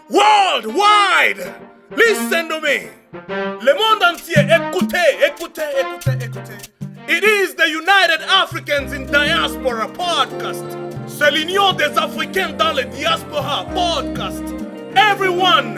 Worldwide, listen to me. Le monde entier, écoutez, écoutez, écoutez, écoutez. It is the United Africans in Diaspora podcast. C'est l'Union des Africains dans le Diaspora podcast. Everyone,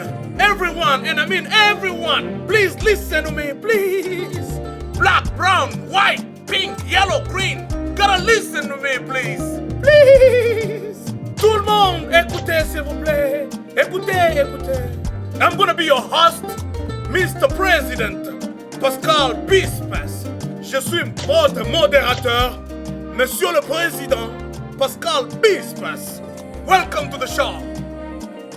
and I mean everyone, please listen to me, please. Black, brown, white, pink, yellow, green. Gotta listen to me, please. Please. Tout le monde, écoutez s'il vous plaît. Écoutez, écoutez. I'm gonna be your host, Mr. President, Pascal Bispas. Je suis votre modérateur, Monsieur le Président, Pascal Bispas. Welcome to the show.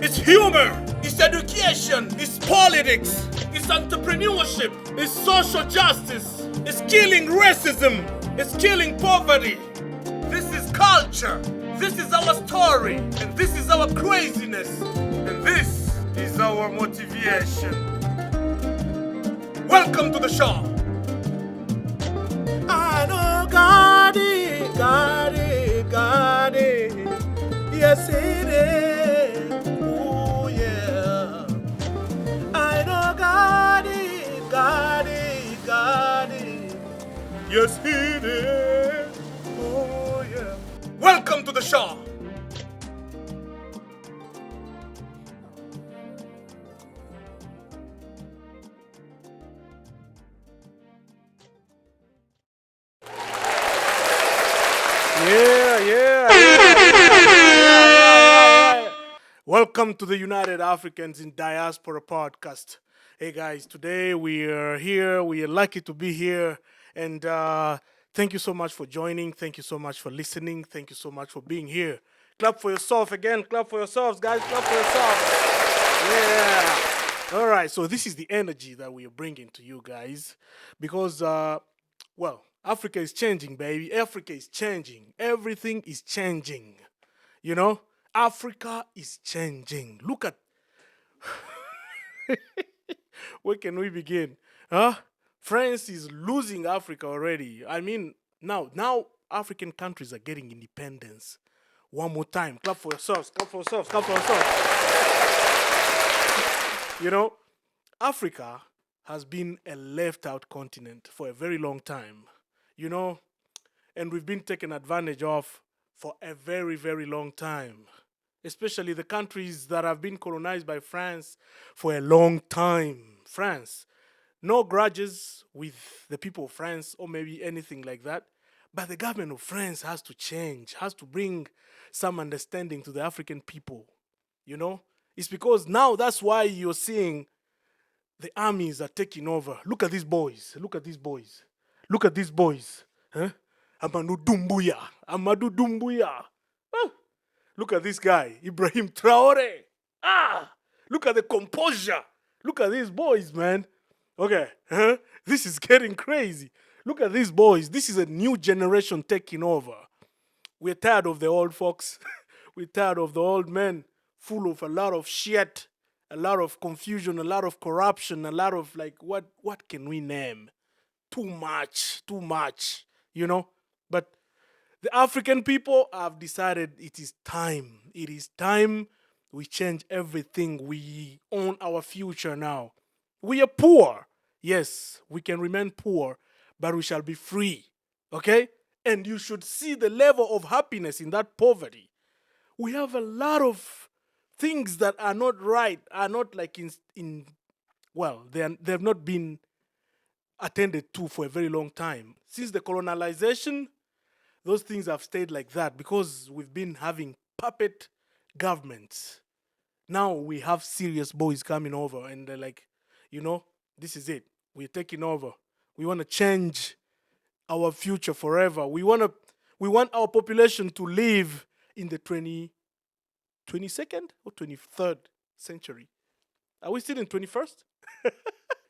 It's humor, it's education, it's politics, it's entrepreneurship, it's social justice, it's killing racism, it's killing poverty. This is culture, this is our story, and this is our craziness, and this is our motivation. Welcome to the show. I know God is, God is, God is. Yes, it is. Oh, yeah. I know God is, God is, God is. Yes, it is. Oh, yeah. Welcome to the show. Yeah. Welcome to the United Africans in Diaspora podcast. Hey guys, today we are here. We are lucky to be here. And thank you so much for joining. Thank you so much for listening. Thank you so much for being here. Clap for yourself again. Clap for yourselves, guys. Clap for yourselves. Yeah. All right. So this is the energy that we are bringing to you guys because, Africa is changing, baby. Africa is changing. Everything is changing. You know, Africa is changing. Look at where can we begin? Huh? France is losing Africa already. I mean, now African countries are getting independence. One more time. Clap for yourselves. Clap for yourselves. Clap for yourselves. You know, Africa has been a left out continent for a very long time. You know, and we've been taken advantage of for a very, very long time. Especially the countries that have been colonized by France for a long time. France. No grudges with the people of France or maybe anything like that. But the government of France has to change, has to bring some understanding to the African people. You know? It's because now that's why you're seeing the armies are taking over. Look at these boys. Look at these boys. Look at these boys. Huh? Amadou Doumbouya. Huh? Look at this guy, Ibrahim Traore. Look at the composure. Look at these boys, man. Okay, this is getting crazy. Look at these boys. This is a new generation taking over. We're tired of the old folks. We're tired of the old men full of a lot of shit, a lot of confusion, a lot of corruption, a lot of like, what can we name? Too much, you know? But the African people have decided it is time. It is time we change everything. We own our future now. We are poor. Yes, we can remain poor, but we shall be free. Okay? And you should see the level of happiness in that poverty. We have a lot of things that are not right, are not like they have not been attended to for a very long time. Since the colonization, those things have stayed like that because we've been having puppet governments. Now we have serious boys coming over and they're like, you know, this is it. We're taking over. We want to change our future forever. We want our population to live in the 22nd or 23rd century. Are we still in 21st?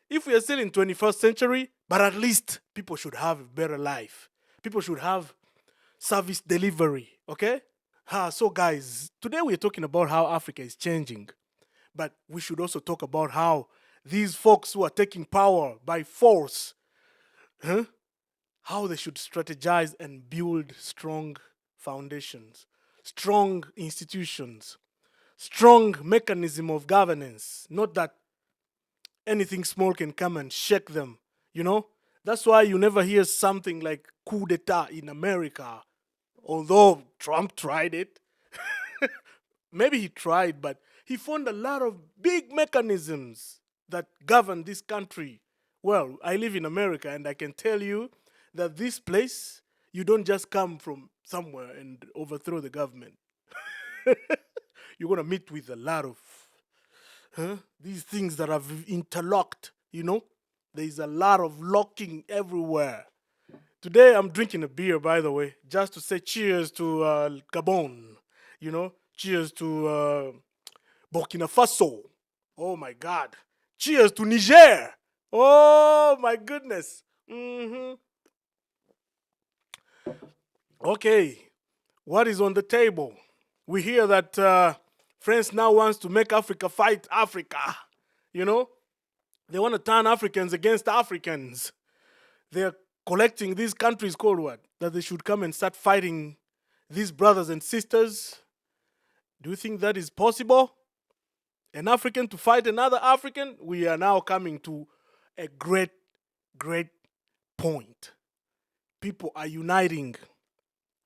If we are still in 21st century, but at least people should have a better life. People should have service delivery, okay? So guys, today we're talking about how Africa is changing. But we should also talk about how these folks who are taking power by force, how they should strategize and build strong foundations, strong institutions, strong mechanism of governance. Not that anything small can come and shake them, you know? That's why you never hear something like coup d'etat in America, although Trump tried it. Maybe he tried, but he found a lot of big mechanisms that govern this country. Well, I live in America, and I can tell you that this place, you don't just come from somewhere and overthrow the government. You're going to meet with a lot of these things that have interlocked, you know? There's a lot of locking everywhere. Today I'm drinking a beer, by the way, just to say cheers to Gabon, you know? Cheers to Burkina Faso. Oh my God. Cheers to Niger. Oh my goodness. Okay. What is on the table? We hear that France now wants to make Africa fight Africa. You know? They want to turn Africans against Africans. They're collecting these countries called what? That they should come and start fighting these brothers and sisters. Do you think that is possible? An African to fight another African? We are now coming to a great, great point. People are uniting.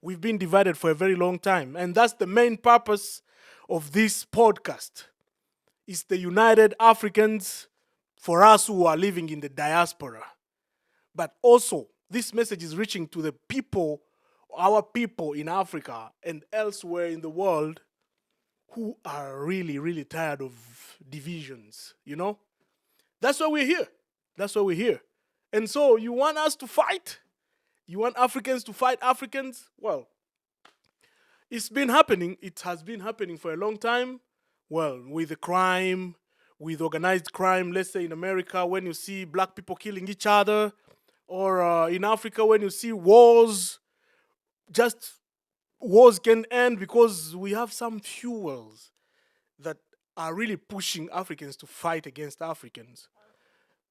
We've been divided for a very long time. And that's the main purpose of this podcast. It's the united Africans for us who are living in the diaspora. But also, this message is reaching to the people, our people in Africa and elsewhere in the world who are really, really tired of divisions, you know? That's why we're here. That's why we're here. And so, you want us to fight? You want Africans to fight Africans? Well, it's been happening. It has been happening for a long time. Well, with the crime, with organized crime, let's say in America, when you see black people killing each other, or in Africa, when you see wars, just wars can end because we have some fuels that are really pushing Africans to fight against Africans.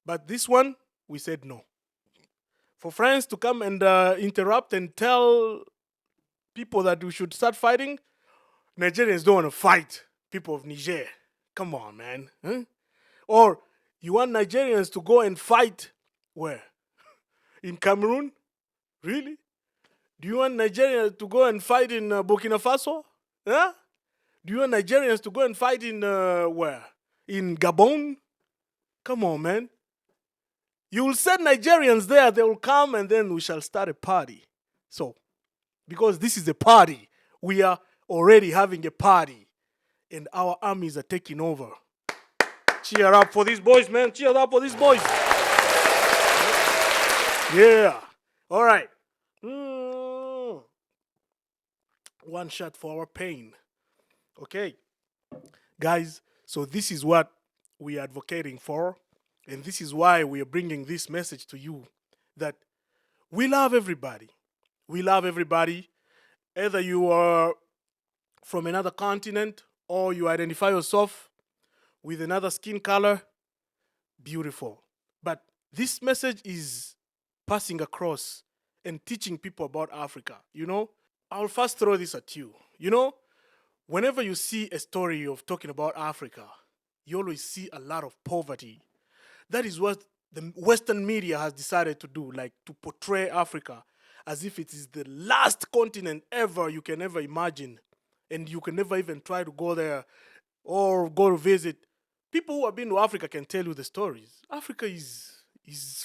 But this one, we said no. For France to come and interrupt and tell people that we should start fighting, Nigerians don't want to fight people of Niger. Come on, man. Huh? Or you want Nigerians to go and fight where? In Cameroon? Really? Do you want Nigerians to go and fight in Burkina Faso? Huh? Do you want Nigerians to go and fight in where? In Gabon? Come on, man. You will send Nigerians there, they will come, and then we shall start a party. So, because this is a party, we are already having a party, and our armies are taking over. Cheer up for these boys, man. Cheer up for these boys. Yeah. All right. One shot for our pain. Okay. Guys, so this is what we are advocating for. And this is why we are bringing this message to you that we love everybody. We love everybody. Either you are from another continent or you identify yourself with another skin color, beautiful. But this message is passing across and teaching people about Africa. You know, I'll first throw this at you. You know, whenever you see a story of talking about Africa, you always see a lot of poverty. That is what the Western media has decided to do, like to portray Africa as if it is the last continent ever you can ever imagine. And you can never even try to go there or go to visit. People who have been to Africa can tell you the stories. Africa is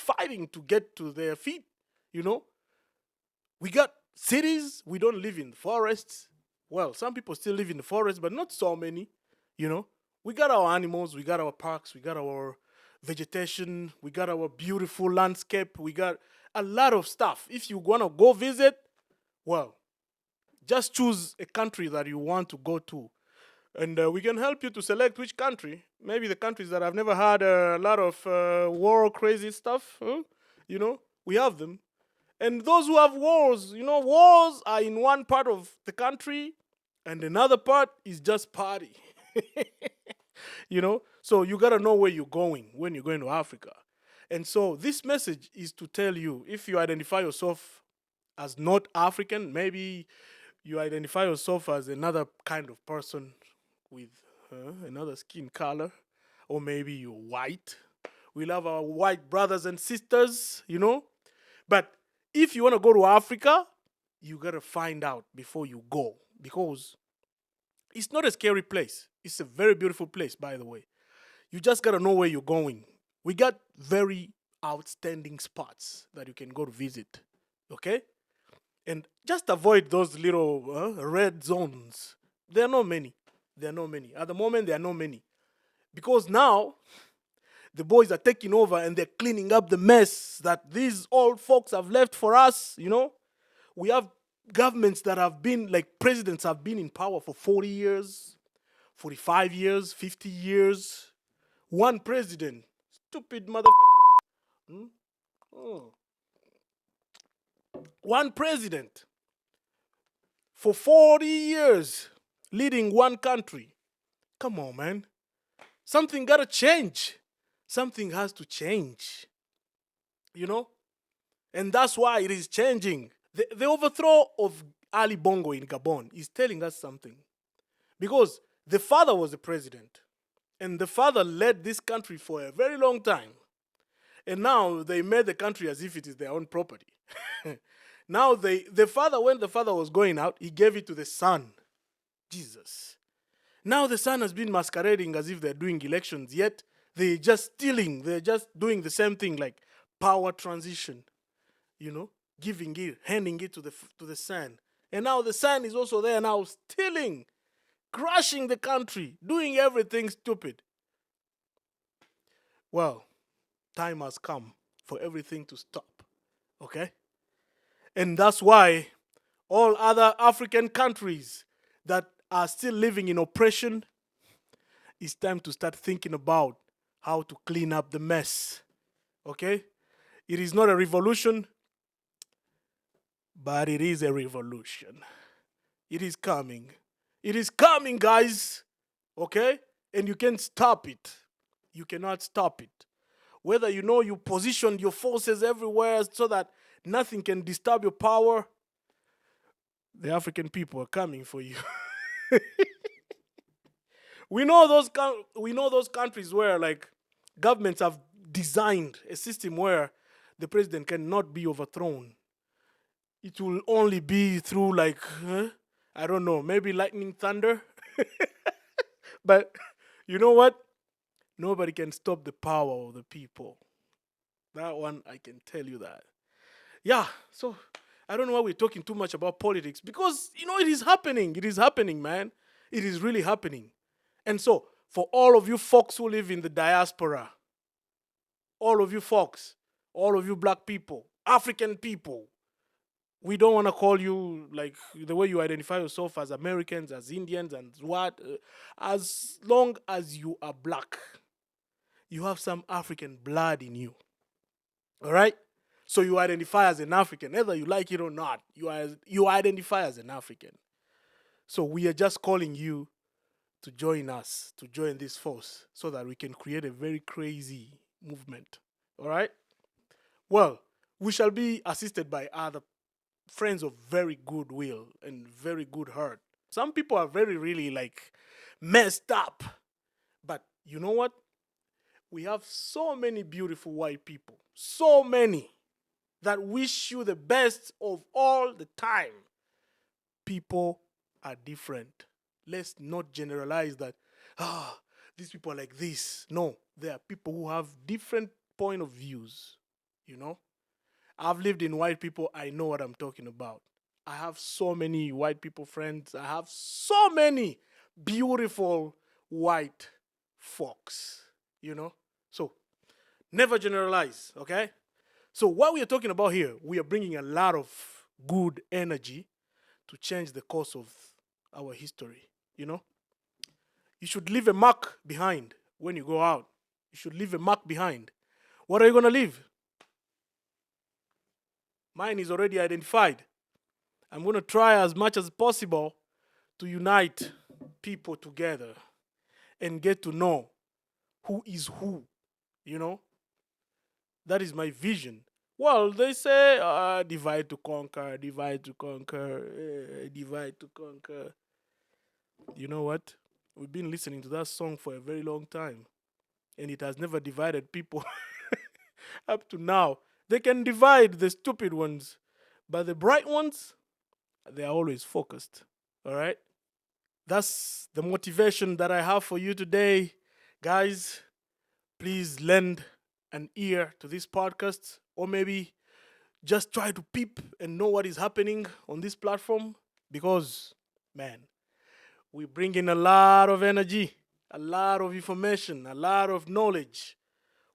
fighting to get to their feet, you know. We got cities, we don't live in forests. Well, some people still live in the forest, but not so many, you know. We got our animals, we got our parks, we got our vegetation, we got our beautiful landscape, we got a lot of stuff. If you want to go visit, well, just choose a country that you want to go to. And we can help you to select which country. Maybe the countries that have never had a lot of war crazy stuff, you know, we have them. And those who have wars, you know, wars are in one part of the country and another part is just party. You know, so you got to know where you're going when you're going to Africa. And so this message is to tell you, if you identify yourself as not African, maybe you identify yourself as another kind of person with another skin color, or maybe you're white. We love our white brothers and sisters, you know. But if you want to go to Africa, you got to find out before you go, because it's not a scary place. It's a very beautiful place, by the way. You just got to know where you're going. We got very outstanding spots that you can go to visit, okay? And just avoid those little red zones. There are not many. There are not many. At the moment, there are not many. Because now, the boys are taking over and they're cleaning up the mess that these old folks have left for us, you know? We have governments that have been, like presidents have been in power for 40 years, 45 years, 50 years. One president. Stupid motherfuckers. Hmm? Oh. One president for 40 years leading one country. Come on, man. Something got to change. Something has to change. You know? And that's why it is changing. The overthrow of Ali Bongo in Gabon is telling us something. Because the father was the president. And the father led this country for a very long time. And now they made the country as if it is their own property. Now the father, when the father was going out, he gave it to the son. Jesus. Now the son has been masquerading as if they're doing elections, yet they're just stealing. They're just doing the same thing, like power transition. You know, giving it, handing it to the son. And now the son is also there now stealing, crashing the country, doing everything stupid. Well, time has come for everything to stop. Okay? And that's why all other African countries that are still living in oppression, it's time to start thinking about how to clean up the mess. Okay? It is not a revolution, but it is a revolution. It is coming. It is coming, guys. Okay? And you can't stop it. You cannot stop it. Whether you know you positioned your forces everywhere so that nothing can disturb your power, the African people are coming for you. We know those countries where like governments have designed a system where the president cannot be overthrown. It will only be through like I don't know, maybe lightning thunder. But you know what? Nobody can stop the power of the people. That one I can tell you that. Yeah, so I don't know why we're talking too much about politics, because you know it is happening. It is happening, man. It is really happening. And so, for all of you folks who live in the diaspora, all of you folks, all of you black people, African people, we don't want to call you like the way you identify yourself as Americans, as Indians, and what. As long as you are black, you have some African blood in you. All right? So you identify as an African, whether you like it or not. You identify as an African. So we are just calling you to join us, to join this force, so that we can create a very crazy movement. All right? Well, we shall be assisted by other friends of very good will and very good heart. Some people are very, really like messed up. But you know what? We have so many beautiful white people, so many that wish you the best of all the time. People are different. Let's not generalize that, these people are like this. No, there are people who have different point of views, you know? I've lived in white people. I know what I'm talking about. I have so many white people friends. I have so many beautiful white folks, you know? So, never generalize, okay? So, what we are talking about here, we are bringing a lot of good energy to change the course of our history, you know? You should leave a mark behind when you go out. You should leave a mark behind. What are you going to leave? Mine is already identified. I'm going to try as much as possible to unite people together and get to know who is who, you know? That is my vision. Well, they say divide to conquer, divide to conquer, divide to conquer. You know what? We've been listening to that song for a very long time, and it has never divided people up to now. They can divide the stupid ones, but the bright ones, they are always focused. All right? That's the motivation that I have for you today. Guys, please lend an ear to this podcast, or maybe just try to peep and know what is happening on this platform, because, man, we bring in a lot of energy, a lot of information, a lot of knowledge.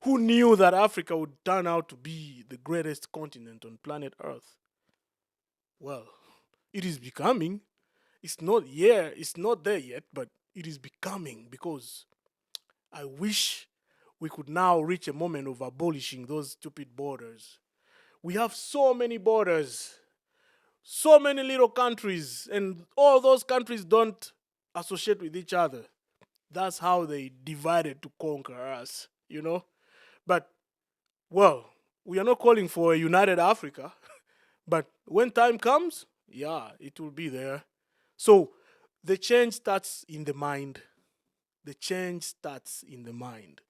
Who knew that Africa would turn out to be the greatest continent on planet Earth? Well, it is becoming. It's not there yet, but it is becoming, because I wish we could now reach a moment of abolishing those stupid borders. We have so many borders, so many little countries, and all those countries don't associate with each other. That's how they divided to conquer us, you know? But, well, we are not calling for a united Africa, but when time comes, yeah, it will be there. So the change starts in the mind. The change starts in the mind.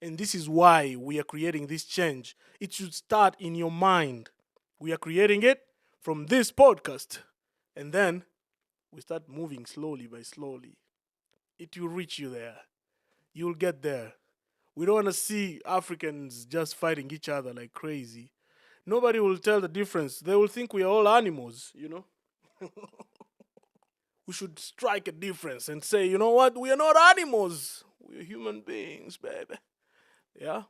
And this is why we are creating this change. It should start in your mind. We are creating it from this podcast. And then we start moving slowly by slowly. It will reach you there. You'll get there. We don't want to see Africans just fighting each other like crazy. Nobody will tell the difference. They will think we are all animals, you know? We should strike a difference and say, you know what? We are not animals. We are human beings, baby. Yeah?